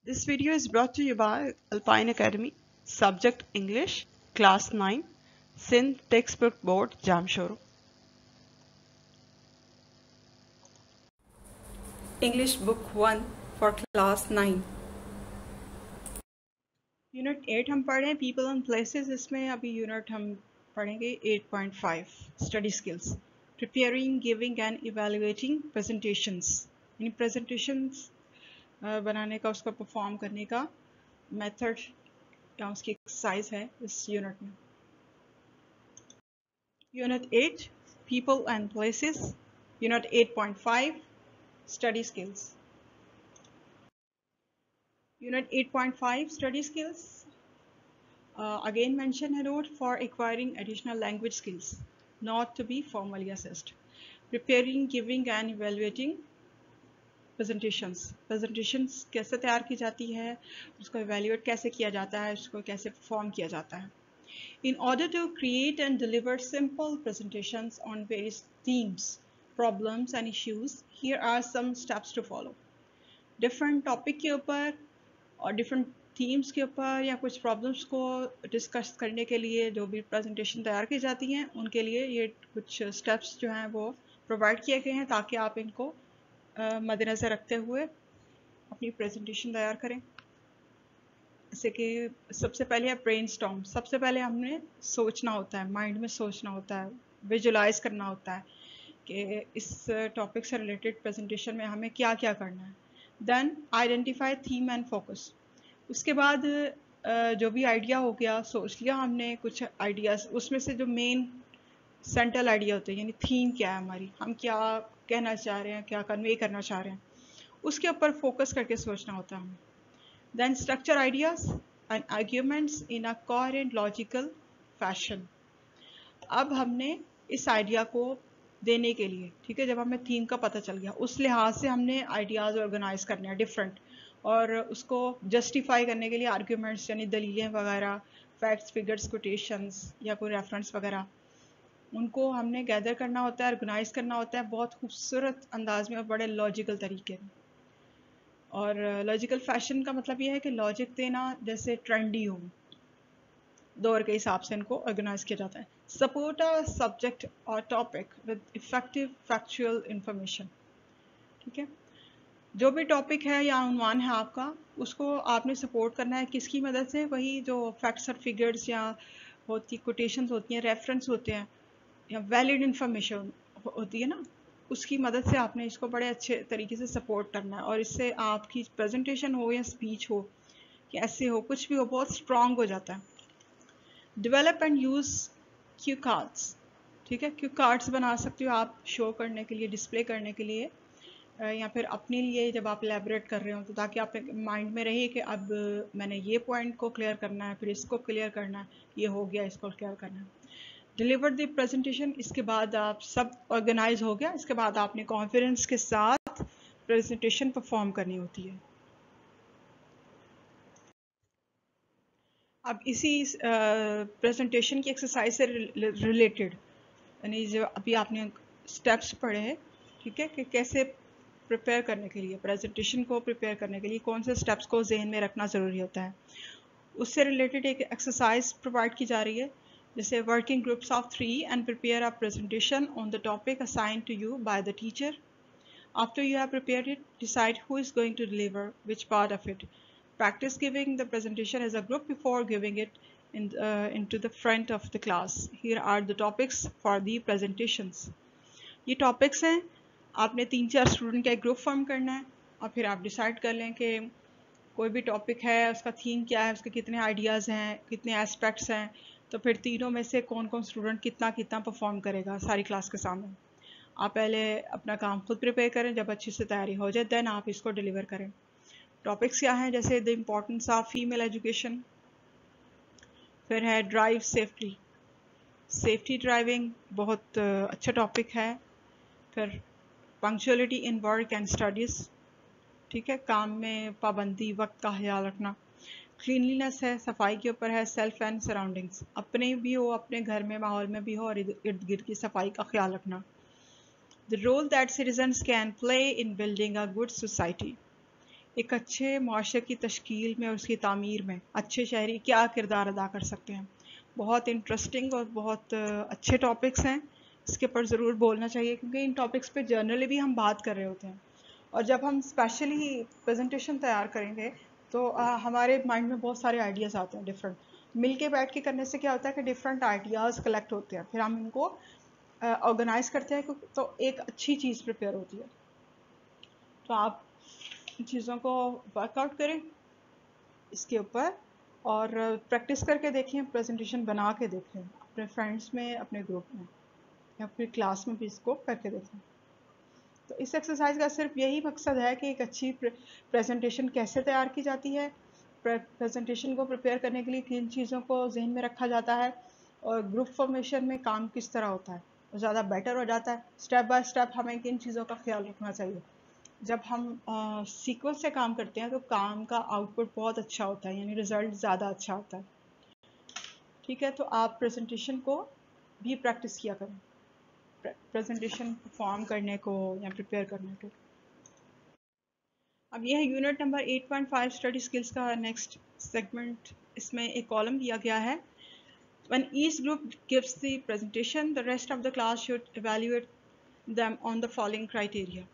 This video is brought to you by Alpine Academy, subject English, class 9, Sindh Textbook Board, Jamshoro. English Book 1 for Class 9. Unit 8 हम पढ़ रहे हैं people and places. इसमें अभी unit हम पढ़ेंगे 8.5 study skills, preparing, giving and evaluating presentations. यानी presentations बनाने का, उसको परफॉर्म करने का मेथड या उसकी एक्सरसाइज है इस यूनिट में। Unit 8 people and places, unit 8.5 study skills. Unit 8.5 Study Skills. Again mention a note for acquiring additional language skills, not to be formally assessed. Preparing, giving and evaluating presentations. Presentations कैसे तैयार की जाती है, उसको evaluate कैसे किया जाता है, उसको कैसे perform किया जाता है. In order to create and deliver simple presentations on various themes, problems and issues, here are some steps to follow. Different topic के ऊपर और डिफरेंट थीम्स के ऊपर या कुछ प्रॉब्लम्स को डिस्कस करने के लिए जो भी प्रेजेंटेशन तैयार की जाती हैं, उनके लिए ये कुछ स्टेप्स जो हैं वो प्रोवाइड किए गए हैं ताकि आप इनको मद्देनज़र रखते हुए अपनी प्रेजेंटेशन तैयार करें। जैसे कि सबसे पहले है ब्रेनस्टॉर्म। सबसे पहले हमने सोचना होता है, माइंड में सोचना होता है, विजुलाइज करना होता है कि इस टॉपिक से रिलेटेड प्रेजेंटेशन में हमें क्या क्या करना है। Then identify theme and focus. उसके बाद जो भी आइडिया हो गया, सोच लिया हमने कुछ आइडियाज़, उसमें से जो मेन सेंट्रल आइडिया होते हैं, यानी थीम क्या है हमारी, हम क्या कहना चाह रहे हैं, क्या कन्वे करना चाह रहे हैं, उसके ऊपर फोकस करके सोचना होता है हमें। Then structure ideas and arguments in a coherent logical fashion. अब हमने इस आइडिया को देने के लिए, ठीक है, जब हमें थीम का पता चल गया, उस लिहाज से हमने आइडियाज़ ऑर्गेनाइज करने हैं डिफरेंट, और उसको जस्टिफाई करने के लिए आर्ग्यूमेंट्स यानी दलीलें वगैरह, फैक्ट्स, फिगर्स, कोटेशंस या कोई रेफरेंस वगैरह, उनको हमने गैदर करना होता है, ऑर्गेनाइज करना होता है बहुत खूबसूरत अंदाज में और बड़े लॉजिकल तरीके में। और लॉजिकल फैशन का मतलब यह है कि लॉजिक देना जैसे ट्रेंडी हो, दौर के हिसाब से इनको ऑर्गेनाइज किया जाता है। सपोर्ट अ सब्जेक्ट और topic with effective factual information. ठीक है, जो भी टॉपिक है या उन्वान है आपका, उसको आपने सपोर्ट करना है किसकी मदद से? वही जो फैक्ट्स और फिगर्स या होती कोटेशंस होती हैं, रेफरेंस होते हैं या वैलिड इंफॉर्मेशन होती है ना, उसकी मदद से आपने इसको बड़े अच्छे तरीके से सपोर्ट करना है, और इससे आपकी प्रेजेंटेशन हो या स्पीच हो, कैसे हो, कुछ भी हो, बहुत स्ट्रांग हो जाता है। Develop and use cue cards. ठीक है, क्यू कार्ड्स बना सकते हो आप शो करने के लिए, डिस्प्ले करने के लिए, या फिर अपने लिए जब आप एलैबोरेट कर रहे हो, तो ताकि आपके माइंड में रहे कि अब मैंने ये पॉइंट को क्लियर करना है, फिर इसको क्लियर करना है, ये हो गया, इसको क्लियर करना है। Deliver the presentation. इसके बाद आप सब ऑर्गेनाइज हो गया, इसके बाद आपने कॉन्फिडेंस के साथ प्रेजेंटेशन परफॉर्म करनी होती है। अब इसी प्रेजेंटेशन की एक्सरसाइज से रिलेटेड, यानी जो अभी आपने स्टेप्स पढ़े हैं, ठीक है, कि कैसे प्रिपेयर करने के लिए, प्रेजेंटेशन को प्रिपेयर करने के लिए कौन से स्टेप्स को जहन में रखना ज़रूरी होता है, उससे रिलेटेड एक एक्सरसाइज प्रोवाइड की जा रही है, जैसे working groups of 3 and prepare a presentation on the topic assigned to you by the teacher. After you have prepared it, decide who is going to deliver which part of it. Practice giving the presentation as a group before giving it into the front of the class. Here are the topics for the presentations. ये topics हैं, आपने 3-4 student का एक group form करना है, और फिर आप डिसाइड कर लें कि कोई भी टॉपिक है, उसका थीम क्या है, उसके कितने आइडियाज़ हैं, कितने एस्पेक्ट्स हैं, तो फिर तीनों में से कौन कौन स्टूडेंट कितना कितना परफॉर्म करेगा सारी क्लास के सामने। आप पहले अपना काम खुद प्रिपेयर करें, जब अच्छी से तैयारी हो जाए देन आप इसको डिलीवर करें। टॉपिक्स क्या हैं? जैसे the importance of female education, फिर है ड्राइव सेफ्टी, सेफ्टी ड्राइविंग बहुत अच्छा टॉपिक है। फिर punctuality in work and studies, ठीक है, काम में पाबंदी, वक्त का ख्याल रखना। क्लीनलीनेस है, सफाई के ऊपर है। सेल्फ एंड सराउंडिंग्स, अपने भी हो, अपने घर में माहौल में भी हो, और इर्द गिर्द की सफाई का ख्याल रखना। The role that citizens can play in building a good society. एक अच्छे मुआशरे की तश्कील में और उसकी तामीर में अच्छे शहरी क्या किरदार अदा कर सकते हैं। बहुत इंटरेस्टिंग और बहुत अच्छे टॉपिक्स हैं, इसके ऊपर ज़रूर बोलना चाहिए क्योंकि इन टॉपिक्स पे जर्नली भी हम बात कर रहे होते हैं। और जब हम स्पेशली प्रेजेंटेशन तैयार करेंगे तो हमारे माइंड में बहुत सारे आइडियाज़ आते हैं डिफरेंट। मिल के बैठ के करने से क्या होता है कि डिफरेंट आइडियाज़ कलेक्ट होते हैं, फिर हम इनको ऑर्गेनाइज करते हैं तो एक अच्छी चीज़ प्रिपेयर होती है। तो आप इन चीज़ों को वर्कआउट करें इसके ऊपर और प्रैक्टिस करके देखें, प्रेजेंटेशन बना के देखें अपने फ्रेंड्स में, अपने ग्रुप में या फिर क्लास में भी इसको करके देखें। तो इस एक्सरसाइज का सिर्फ यही मकसद है कि एक अच्छी प्रेजेंटेशन कैसे तैयार की जाती है, प्रेजेंटेशन को प्रिपेयर करने के लिए किन चीज़ों को जहन में रखा जाता है और ग्रुप फॉर्मेशन में काम किस तरह होता है, वो ज़्यादा बेटर हो जाता है। स्टेप बाय स्टेप हमें किन चीज़ों का ख्याल रखना चाहिए। जब हम सीक्वेंस से काम करते हैं तो काम का आउटपुट बहुत अच्छा होता है, यानी रिजल्ट ज़्यादा अच्छा होता है। ठीक है, तो आप प्रेजेंटेशन को भी प्रैक्टिस किया करें, प्रेजेंटेशन परफॉर्म करने को या प्रिपेयर करने को। अब यह है यूनिट नंबर 8.5 स्टडी स्किल्स का नेक्स्ट सेगमेंट। इसमें एक कॉलम दिया गया है, when each group gives the presentation the rest of the class should evaluate them on the following criteria।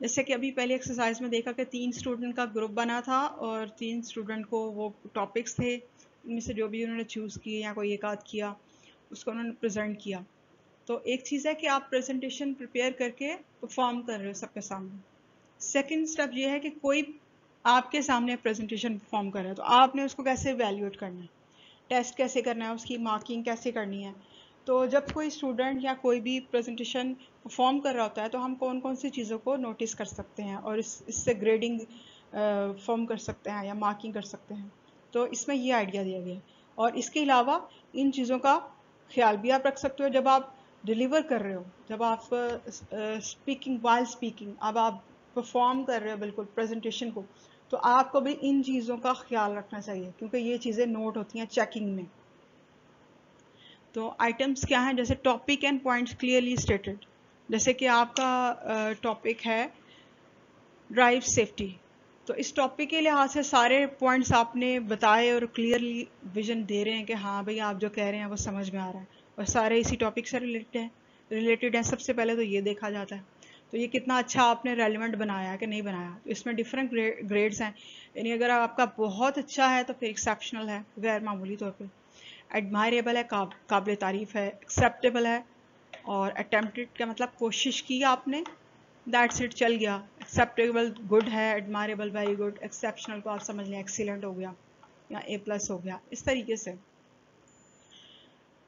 जैसे कि अभी पहले एक्सरसाइज में देखा कि 3 स्टूडेंट का ग्रुप बना था और 3 स्टूडेंट को वो टॉपिक्स थे उनमें से जो भी उन्होंने चूज़ किए या कोई एक आध किया उसको उन्होंने प्रेजेंट किया। तो एक चीज़ है कि आप प्रेजेंटेशन प्रिपेयर करके परफॉर्म कर रहे हो सबके सामने। सेकेंड स्टेप ये है कि कोई आपके सामने प्रेजेंटेशन परफॉर्म कर रहा है तो आपने उसको कैसे वैल्यूएट करना है, टेस्ट कैसे करना है, उसकी मार्किंग कैसे करनी है। तो जब कोई स्टूडेंट या कोई भी प्रेजेंटेशन परफॉर्म कर रहा होता है तो हम कौन कौन सी चीज़ों को नोटिस कर सकते हैं और इससे ग्रेडिंग फॉर्म कर सकते हैं या मार्किंग कर सकते हैं। तो इसमें ये आइडिया दिया गया है और इसके अलावा इन चीज़ों का ख्याल भी आप रख सकते हो जब आप डिलीवर कर रहे हो, जब आप स्पीकिंग वाइल स्पीकिंग अब आप परफॉर्म कर रहे हो बिल्कुल प्रेजेंटेशन को, तो आपको भी इन चीज़ों का ख्याल रखना चाहिए क्योंकि ये चीज़ें नोट होती हैं चेकिंग में। तो आइटम्स क्या हैं, जैसे topic and points clearly stated. जैसे कि आपका टॉपिक है ड्राइव सेफ्टी, तो इस टॉपिक के लिहाज से सारे पॉइंट्स आपने बताए और क्लियरली विजन दे रहे हैं कि हाँ भाई आप जो कह रहे हैं वो समझ में आ रहा है और सारे इसी टॉपिक से रिलेटेड हैं। सबसे पहले तो ये देखा जाता है तो ये कितना अच्छा आपने रेलिवेंट बनाया है कि नहीं बनाया। तो इसमें डिफरेंट ग्रेड्स हैं, यानी अगर आपका बहुत अच्छा है तो फिर एक्सेप्शनल है, गैर मामूली तौर पर। एडमायरेबल है, काबिल तारीफ है। एक्सेप्टेबल है और अटेम्प्टेड का मतलब कोशिश की आपने, दैट्स इट, चल गया। एक्सेप्टेबल गुड है, एडमायरेबल वेरी गुड, एक्सेप्शनल को आप समझ लें एक्सीलेंट हो गया या A+ हो गया, इस तरीके से।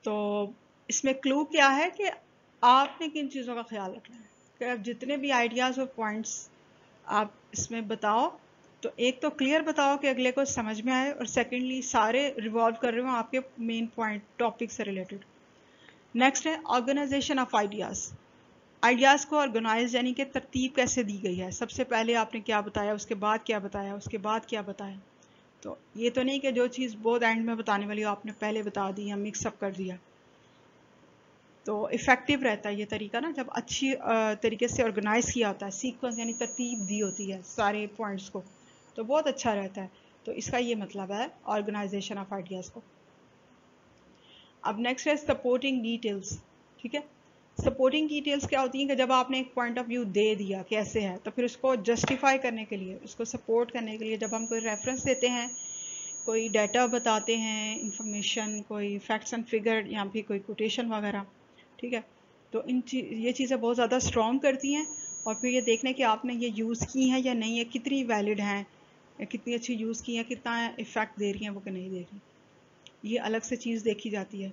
तो इसमें क्लू क्या है कि आपने किन चीज़ों का ख्याल रखना है कि आप जितने भी आइडियाज़ और पॉइंट्स आप इसमें बताओ तो एक तो क्लियर बताओ कि अगले को समझ में आए और सेकेंडली सारे रिवॉल्व कर रहे हो आपके मेन पॉइंट टॉपिक से रिलेटेड। नेक्स्ट है ऑर्गेनाइजेशन ऑफ आइडियाज़। आइडियाज़ को ऑर्गेनाइज यानी कि तरतीब कैसे दी गई है, सबसे पहले आपने क्या बताया, उसके बाद क्या बताया, उसके बाद क्या बताया। तो ये तो नहीं कि जो चीज़ बहुत एंड में बताने वाली हो आपने पहले बता दी या मिक्सअप कर दिया। तो इफ़ेक्टिव रहता है ये तरीका ना, जब अच्छी तरीके से ऑर्गेनाइज किया होता है, सीक्वेंस यानी तरतीब दी होती है सारे पॉइंट्स को, तो बहुत अच्छा रहता है। तो इसका ये मतलब है ऑर्गेनाइजेशन ऑफ आइडियाज़ को। अब नेक्स्ट है सपोर्टिंग डिटेल्स। ठीक है, सपोर्टिंग डिटेल्स क्या होती हैं कि जब आपने एक पॉइंट ऑफ व्यू दे दिया कैसे है तो फिर उसको जस्टिफाई करने के लिए, उसको सपोर्ट करने के लिए जब हम कोई रेफरेंस देते हैं, कोई डाटा बताते हैं, इंफॉर्मेशन, कोई फैक्ट्स एंड फिगर या फिर कोई कोटेशन वगैरह, ठीक है, तो ये चीज़ें बहुत ज़्यादा स्ट्रॉन्ग करती हैं। और फिर ये देखने कि आपने ये यूज़ की हैं या नहीं है, कितनी वैलिड हैं या कितनी अच्छी यूज़ की हैं, कितना इफ़ेक्ट दे रही हैं वो कि नहीं दे रही, ये अलग से चीज़ देखी जाती है।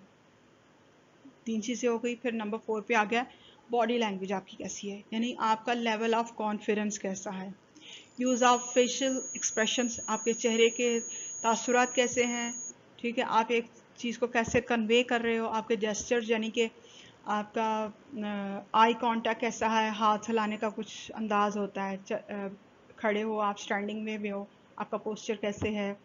3 चीज़ें हो गई। फिर नंबर 4 पे आ गया बॉडी लैंग्वेज आपकी कैसी है, यानी आपका लेवल ऑफ कॉन्फिडेंस कैसा है। यूज़ ऑफ फेशियल एक्सप्रेशंस, आपके चेहरे के तासुरात कैसे हैं, ठीक है, आप एक चीज़ को कैसे कन्वे कर रहे हो, आपके जेस्चर्स यानी कि आपका आई कांटेक्ट कैसा है, हाथ हिलाने का कुछ अंदाज होता है, खड़े हो आप, स्टैंडिंग में भी हो, आपका पोस्चर कैसे है,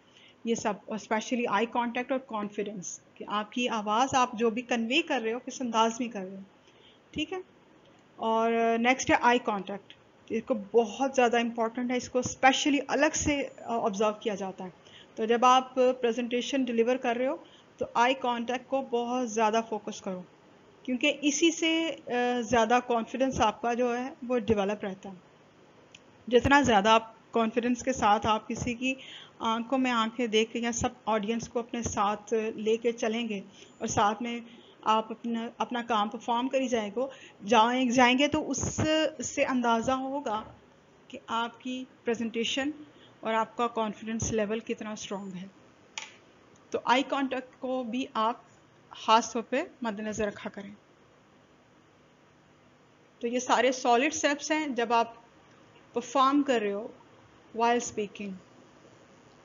ये सब। और स्पेशली आई कांटेक्ट और कॉन्फिडेंस कि आपकी आवाज़ आप जो भी कन्वे कर रहे हो किस अंदाज में कर रहे हो, ठीक है। और नेक्स्ट है आई कांटेक्ट, इसको बहुत ज़्यादा इम्पॉर्टेंट है, इसको स्पेशली अलग से ऑब्ज़र्व किया जाता है। तो जब आप प्रेजेंटेशन डिलीवर कर रहे हो तो आई कांटेक्ट को बहुत ज़्यादा फोकस करो, क्योंकि इसी से ज़्यादा कॉन्फिडेंस आपका जो है वो डेवलप रहता है। जितना ज़्यादा आप कॉन्फिडेंस के साथ आप किसी की आंखों में आंखें देख के या सब ऑडियंस को अपने साथ लेके चलेंगे और साथ में आप अपना काम परफॉर्म करी जाएंगे तो उससे अंदाज़ा होगा कि आपकी प्रेजेंटेशन और आपका कॉन्फिडेंस लेवल कितना स्ट्रॉन्ग है। तो आई कांटेक्ट को भी आप खास तौर पे मद्देनज़र रखा करें। तो ये सारे सॉलिड स्टेप्स हैं जब आप परफॉर्म कर रहे हो वाइल स्पीकिंग,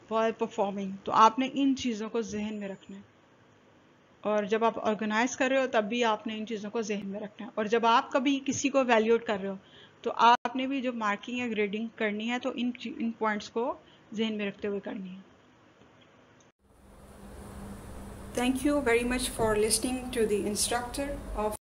वाइल परफॉर्मिंग, तो आपने इन चीज़ों को जहन में रखना है। और जब आप ऑर्गेनाइज कर रहे हो तब भी आपने इन चीज़ों को जहन में रखना है। और जब आप कभी किसी को वैल्यूएट कर रहे हो तो आपने भी जो मार्किंग या ग्रेडिंग करनी है तो इन पॉइंट्स को जहन में रखते हुए करनी है। Thank you very much for listening to the instructor of